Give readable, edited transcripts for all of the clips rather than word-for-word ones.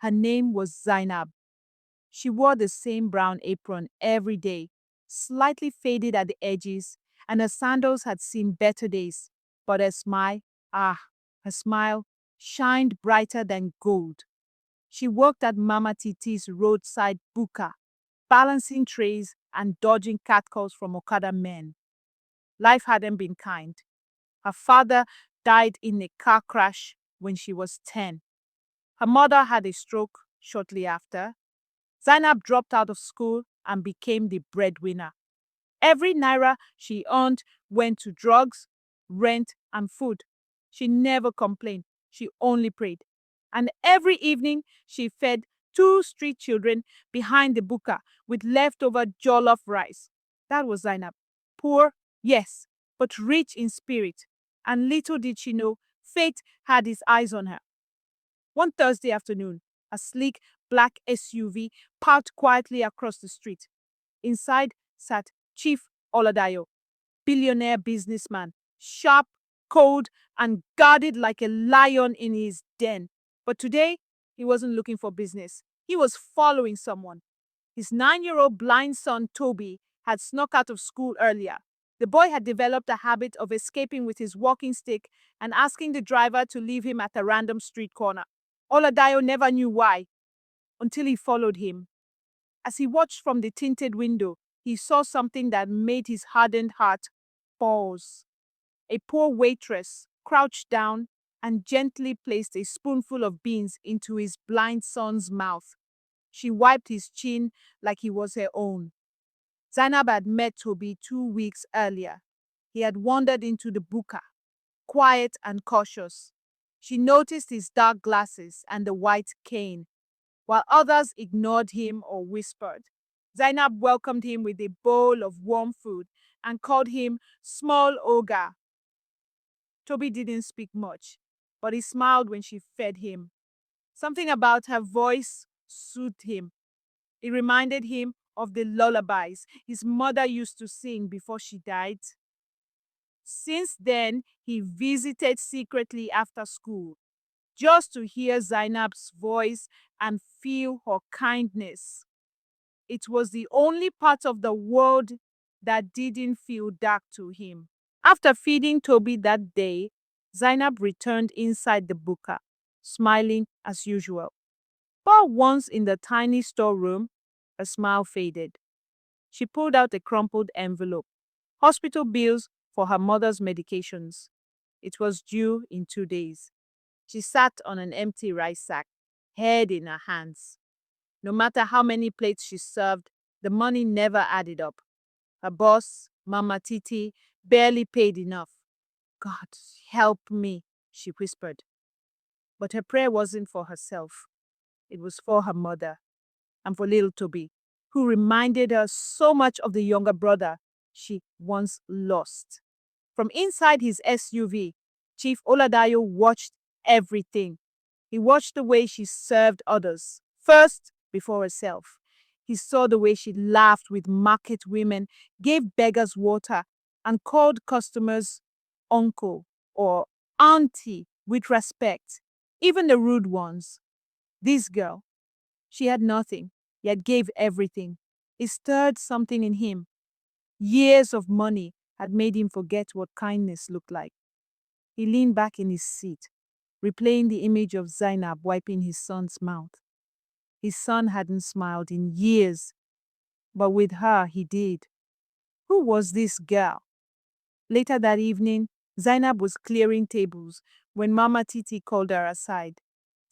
Her name was Zainab. She wore the same brown apron every day, slightly faded at the edges, and her sandals had seen better days. But ah, her smile shined brighter than gold. She worked at Mama Titi's roadside buka, balancing trays and dodging catcalls from Okada men. Life hadn't been kind. Her father died in a car crash when she was 10. Her mother had a stroke shortly after. Zainab dropped out of school and became the breadwinner. Every naira she earned went to drugs, rent, and food. She never complained. She only prayed. And every evening, she fed two street children behind the buka with leftover jollof rice. That was Zainab. Poor, yes, but rich in spirit. And little did she know, fate had its eyes on her. One Thursday afternoon, a sleek black SUV parked quietly across the street. Inside sat Chief Oladayo, billionaire businessman, sharp, cold, and guarded like a lion in his den. But today, he wasn't looking for business. He was following someone. His 9-year-old blind son, Toby, had snuck out of school earlier. The boy had developed a habit of escaping with his walking stick and asking the driver to leave him at a random street corner. Oladayo never knew why, until he followed him. As he watched from the tinted window, he saw something that made his hardened heart pause. A poor waitress crouched down and gently placed a spoonful of beans into his blind son's mouth. She wiped his chin like he was her own. Zainab had met Toby 2 weeks earlier. He had wandered into the buka, quiet and cautious. She noticed his dark glasses and the white cane, while others ignored him or whispered. Zainab welcomed him with a bowl of warm food and called him Small Ogre. Toby didn't speak much, but he smiled when she fed him. Something about her voice soothed him. It reminded him of the lullabies his mother used to sing before she died. Since then, he visited secretly after school, just to hear Zainab's voice and feel her kindness. It was the only part of the world that didn't feel dark to him. After feeding Toby that day, Zainab returned inside the buka, smiling as usual. But once in the tiny storeroom, her smile faded. She pulled out a crumpled envelope. Hospital bills for her mother's medications. It was due in 2 days. She sat on an empty rice sack, head in her hands. No matter how many plates she served, the money never added up. Her boss, Mama Titi, barely paid enough. God, help me, she whispered. But her prayer wasn't for herself. It was for her mother and for little Toby, who reminded her so much of the younger brother she once lost. From inside his SUV, Chief Oladayo watched everything. He watched the way she served others, first before herself. He saw the way she laughed with market women, gave beggars water, and called customers uncle or auntie with respect, even the rude ones. This girl, she had nothing, yet gave everything. It stirred something in him. Years of money had made him forget what kindness looked like. He leaned back in his seat, replaying the image of Zainab wiping his son's mouth. His son hadn't smiled in years, but with her he did. Who was this girl? Later that evening, Zainab was clearing tables when Mama Titi called her aside.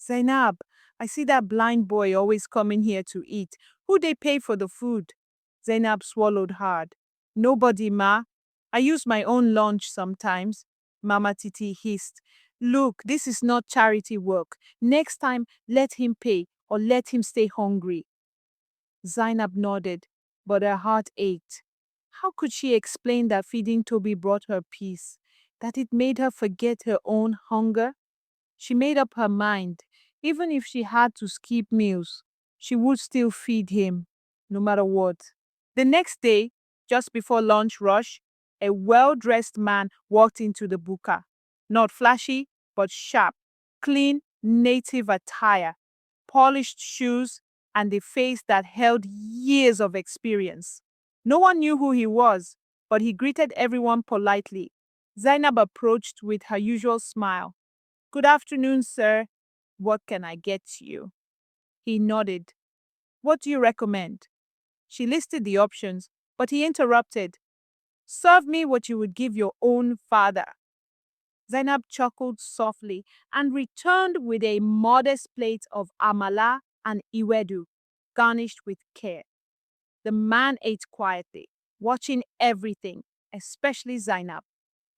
Zainab, I see that blind boy always coming here to eat. Who they pay for the food? Zainab swallowed hard. Nobody, Ma. I use my own lunch sometimes. Mama Titi hissed. Look, this is not charity work. Next time, let him pay or let him stay hungry. Zainab nodded, but her heart ached. How could she explain that feeding Toby brought her peace, that it made her forget her own hunger? She made up her mind. Even if she had to skip meals, she would still feed him, no matter what. The next day, just before lunch rush, a well-dressed man walked into the buka. Not flashy, but sharp, clean, native attire. polished shoes, and a face that held years of experience. No one knew who he was, but he greeted everyone politely. Zainab approached with her usual smile. "Good afternoon, sir. What can I get you?" He nodded. "What do you recommend?" She listed the options, but he interrupted. "Serve me what you would give your own father." Zainab chuckled softly and returned with a modest plate of amala and iwedu, garnished with care. The man ate quietly, watching everything, especially Zainab.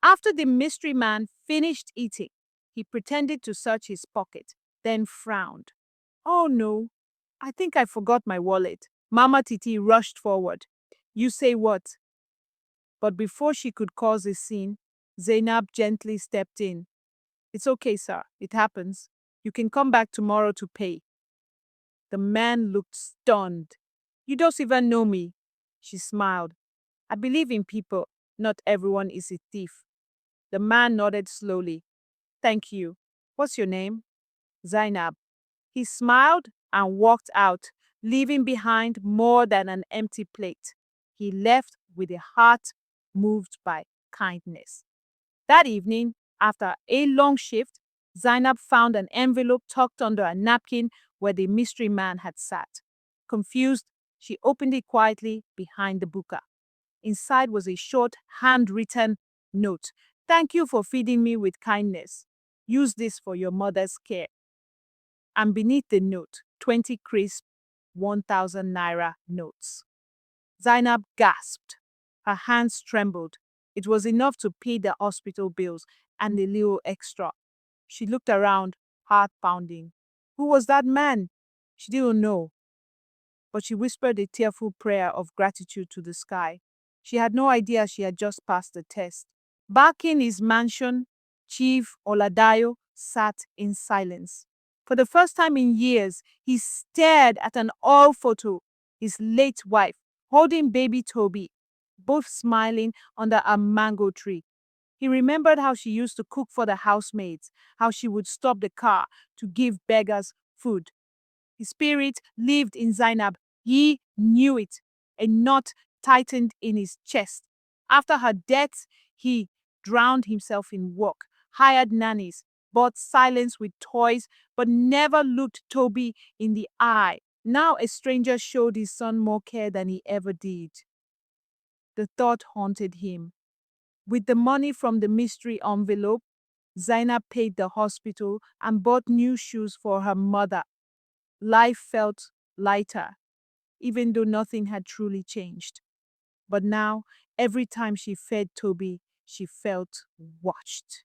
After the mystery man finished eating, he pretended to search his pocket, then frowned. "Oh no, I think I forgot my wallet." Mama Titi rushed forward. "You say what?" But before she could cause a scene, Zainab gently stepped in. "It's okay, sir. It happens. You can come back tomorrow to pay." The man looked stunned. "You don't even know me." She smiled. "I believe in people. Not everyone is a thief." The man nodded slowly. "Thank you. What's your name?" "Zainab." He smiled and walked out, leaving behind more than an empty plate. He left with a heart moved by kindness. That evening, after a long shift, Zainab found an envelope tucked under a napkin where the mystery man had sat. Confused, she opened it quietly behind the buka. Inside was a short, handwritten note. "Thank you for feeding me with kindness. Use this for your mother's care." And beneath the note, 20 crisp 1,000 naira notes. Zainab gasped. Her hands trembled. It was enough to pay the hospital bills and a little extra. She looked around, heart pounding. Who was that man? She didn't know, but she whispered a tearful prayer of gratitude to the sky. She had no idea she had just passed the test. Back in his mansion, Chief Oladayo sat in silence. For the first time in years, he stared at an oil photo, his late wife, holding baby Toby, both smiling under a mango tree. He remembered how she used to cook for the housemaids, how she would stop the car to give beggars food. His spirit lived in Zainab. He knew it. A knot tightened in his chest. After her death, he drowned himself in work, hired nannies, bought silence with toys, but never looked Toby in the eye. Now a stranger showed his son more care than he ever did. The thought haunted him. With the money from the mystery envelope, Zainab paid the hospital and bought new shoes for her mother. Life felt lighter, even though nothing had truly changed. But now, every time she fed Toby, she felt watched.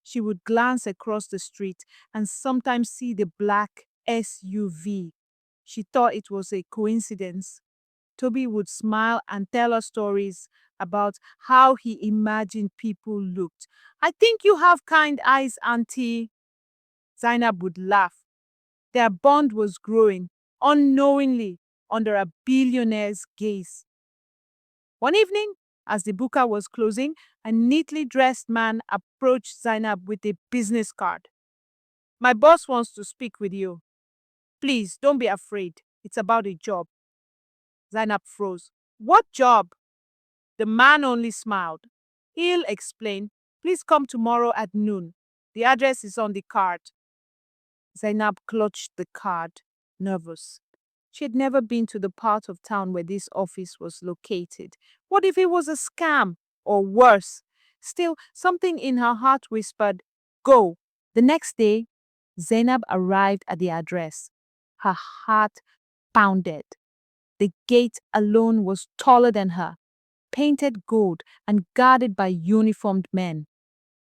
She would glance across the street and sometimes see the black SUV. She thought it was a coincidence. Toby would smile and tell her stories about how he imagined people looked. "I think you have kind eyes, Auntie." Zainab would laugh. Their bond was growing, unknowingly, under a billionaire's gaze. One evening, as the buka was closing, a neatly dressed man approached Zainab with a business card. "My boss wants to speak with you. Please, don't be afraid. It's about a job." Zainab froze. "What job?" The man only smiled. "He'll explain. Please come tomorrow at noon. The address is on the card." Zainab clutched the card, nervous. She had never been to the part of town where this office was located. What if it was a scam? Or worse? Still, something in her heart whispered, "Go." The next day, Zainab arrived at the address. Her heart pounded. The gate alone was taller than her, painted gold and guarded by uniformed men.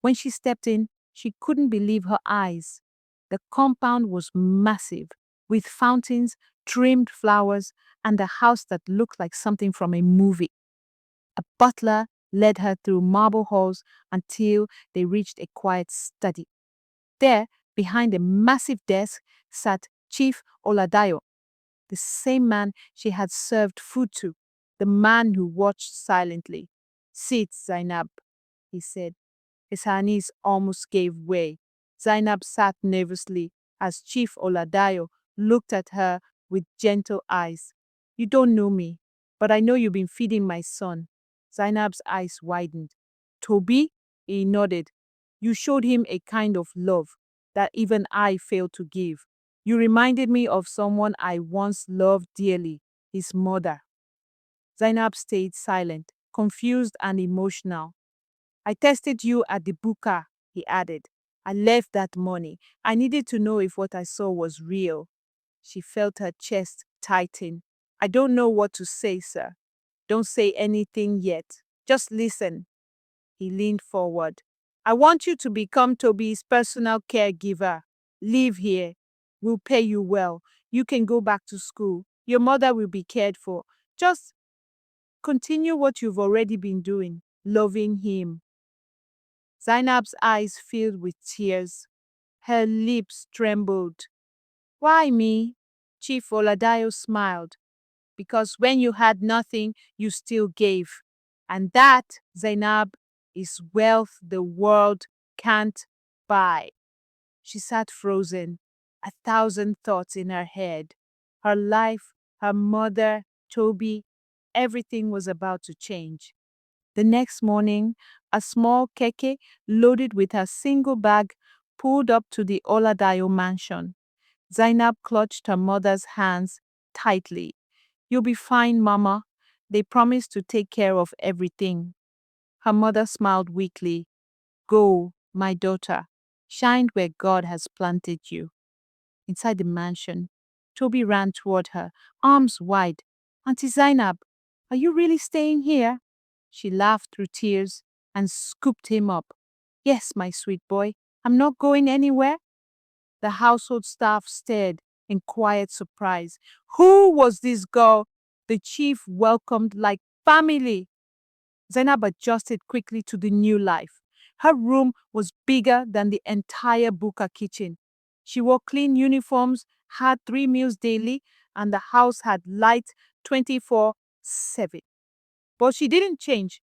When she stepped in, she couldn't believe her eyes. The compound was massive, with fountains, trimmed flowers, and a house that looked like something from a movie. A butler led her through marble halls until they reached a quiet study. There, behind a massive desk, sat Chief Oladayo, the same man she had served food to, the man who watched silently. "Sit, Zainab," he said. His knees almost gave way. Zainab sat nervously as Chief Oladayo looked at her with gentle eyes. You don't know me, but I know you've been feeding my son. Zainab's eyes widened. Toby? He nodded. You showed him a kind of love that even I failed to give. You reminded me of someone I once loved dearly, his mother. Zainab stayed silent, confused and emotional. I tested you at the buka, he added. I left that morning. I needed to know if what I saw was real. She felt her chest tighten. I don't know what to say, sir. Don't say anything yet. Just listen. He leaned forward. I want you to become Toby's personal caregiver. Live here. We'll pay you well. You can go back to school. Your mother will be cared for. Just continue what you've already been doing, loving him. Zainab's eyes filled with tears. Her lips trembled. Why me? Chief Oladayo smiled. Because when you had nothing, you still gave. And that, Zainab, is wealth the world can't buy. She sat frozen, 1,000 thoughts in her head. Her life, her mother, Toby, everything was about to change. The next morning, a small keke loaded with her single bag pulled up to the Oladayo mansion. Zainab clutched her mother's hands tightly. You'll be fine, Mama. They promised to take care of everything. Her mother smiled weakly. Go, my daughter. Shine where God has planted you. Inside the mansion, Toby ran toward her, arms wide. Auntie Zainab, are you really staying here? She laughed through tears and scooped him up. Yes, my sweet boy, I'm not going anywhere. The household staff stared in quiet surprise. Who was this girl the chief welcomed like family? Zainab adjusted quickly to the new life. Her room was bigger than the entire Buka kitchen. She wore clean uniforms, had 3 meals daily, and the house had light 24/7. But she didn't change.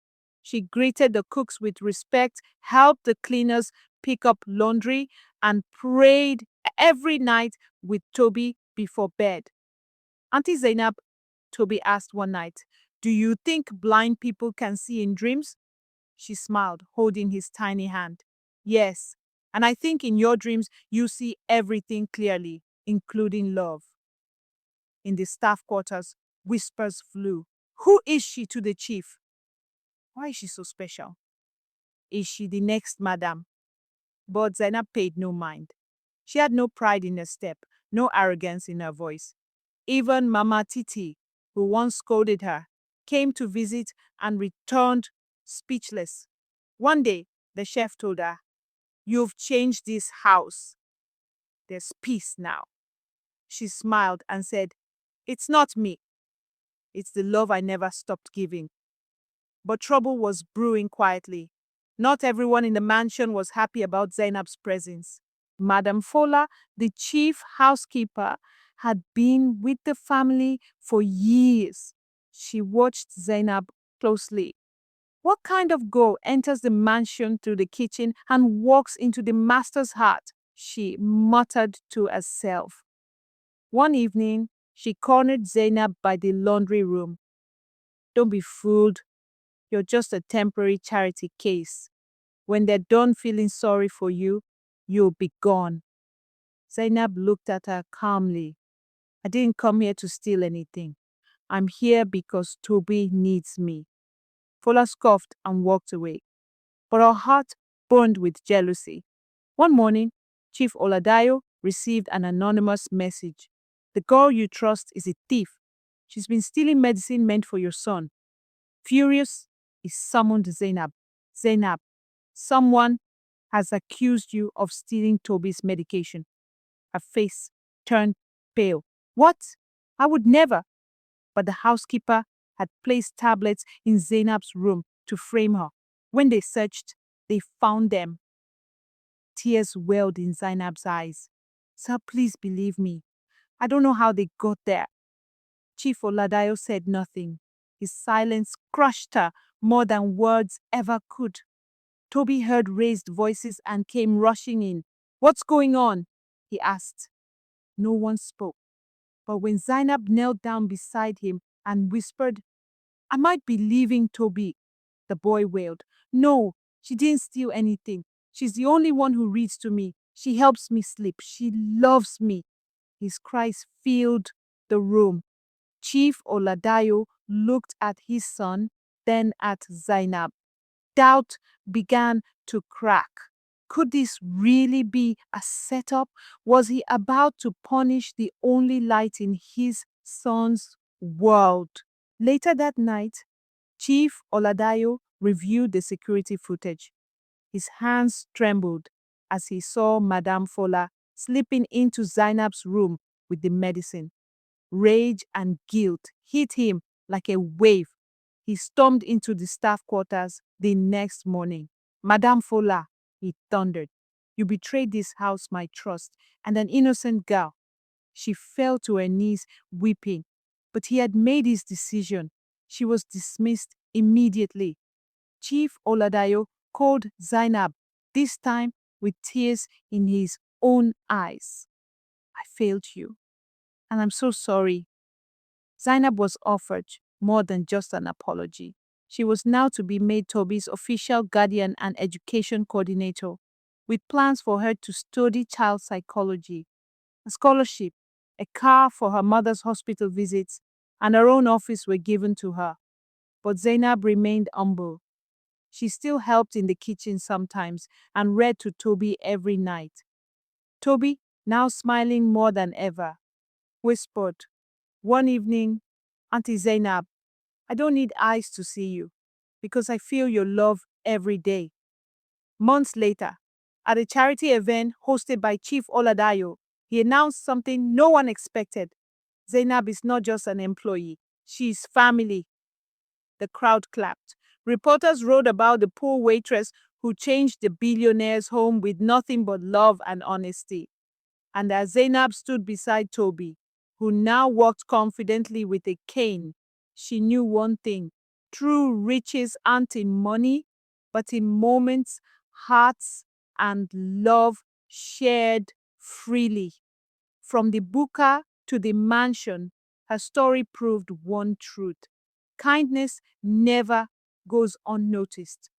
She greeted the cooks with respect, helped the cleaners pick up laundry, and prayed every night with Toby before bed. Auntie Zainab, Toby asked one night, do you think blind people can see in dreams? She smiled, holding his tiny hand. Yes, and I think in your dreams you see everything clearly, including love. In the staff quarters, whispers flew. Who is she to the chief? Why is she so special? Is she the next madam? But Zainab paid no mind. She had no pride in her step, no arrogance in her voice. Even Mama Titi, who once scolded her, came to visit and returned speechless. One day, the chef told her, You've changed this house. There's peace now. She smiled and said, It's not me. It's the love I never stopped giving. But trouble was brewing quietly. Not everyone in the mansion was happy about Zainab's presence. Madame Fola, the chief housekeeper, had been with the family for years. She watched Zainab closely. What kind of girl enters the mansion through the kitchen and walks into the master's heart? She muttered to herself. One evening, she cornered Zainab by the laundry room. Don't be fooled. You're just a temporary charity case. When they're done feeling sorry for you, you'll be gone. Zainab looked at her calmly. I didn't come here to steal anything. I'm here because Toby needs me. Fola scoffed and walked away. But her heart burned with jealousy. One morning, Chief Oladayo received an anonymous message. The girl you trust is a thief. She's been stealing medicine meant for your son. Furious, he summoned Zainab. Zainab, someone has accused you of stealing Toby's medication. Her face turned pale. What? I would never. But the housekeeper had placed tablets in Zainab's room to frame her. When they searched, they found them. Tears welled in Zainab's eyes. Sir, please believe me. I don't know how they got there. Chief Oladayo said nothing. His silence crushed her more than words ever could. Toby heard raised voices and came rushing in. What's going on? He asked. No one spoke. But when Zainab knelt down beside him and whispered, "I might be leaving Toby," the boy wailed. "No, she didn't steal anything. She's the only one who reads to me. She helps me sleep. She loves me." His cries filled the room. Chief Oladayo looked at his son, then at Zainab. Doubt began to crack. Could this really be a setup? Was he about to punish the only light in his son's world? Later that night, Chief Oladayo reviewed the security footage. His hands trembled as he saw Madame Fola slipping into Zainab's room with the medicine. Rage and guilt hit him like a wave. He stormed into the staff quarters the next morning. "Madame Fola," he thundered, "you betrayed this house, my trust, and an innocent girl." She fell to her knees, weeping. But he had made his decision. She was dismissed immediately. Chief Oladayo called Zainab, this time with tears in his own eyes. "I failed you, and I'm so sorry." Zainab was offered more than just an apology. She was now to be made Toby's official guardian and education coordinator, with plans for her to study child psychology, a scholarship, a car for her mother's hospital visits, and her own office were given to her. But Zainab remained humble. She still helped in the kitchen sometimes and read to Toby every night. Toby, now smiling more than ever, whispered one evening, "Auntie Zainab, I don't need eyes to see you because I feel your love every day." Months later, at a charity event hosted by Chief Oladayo, he announced something no one expected. "Zainab is not just an employee, she is family." The crowd clapped. Reporters wrote about the poor waitress who changed the billionaire's home with nothing but love and honesty. And as Zainab stood beside Toby, who now walked confidently with a cane, she knew one thing: true riches aren't in money, but in moments, hearts, and love shared freely. From the buka to the mansion, her story proved one truth: kindness never goes unnoticed.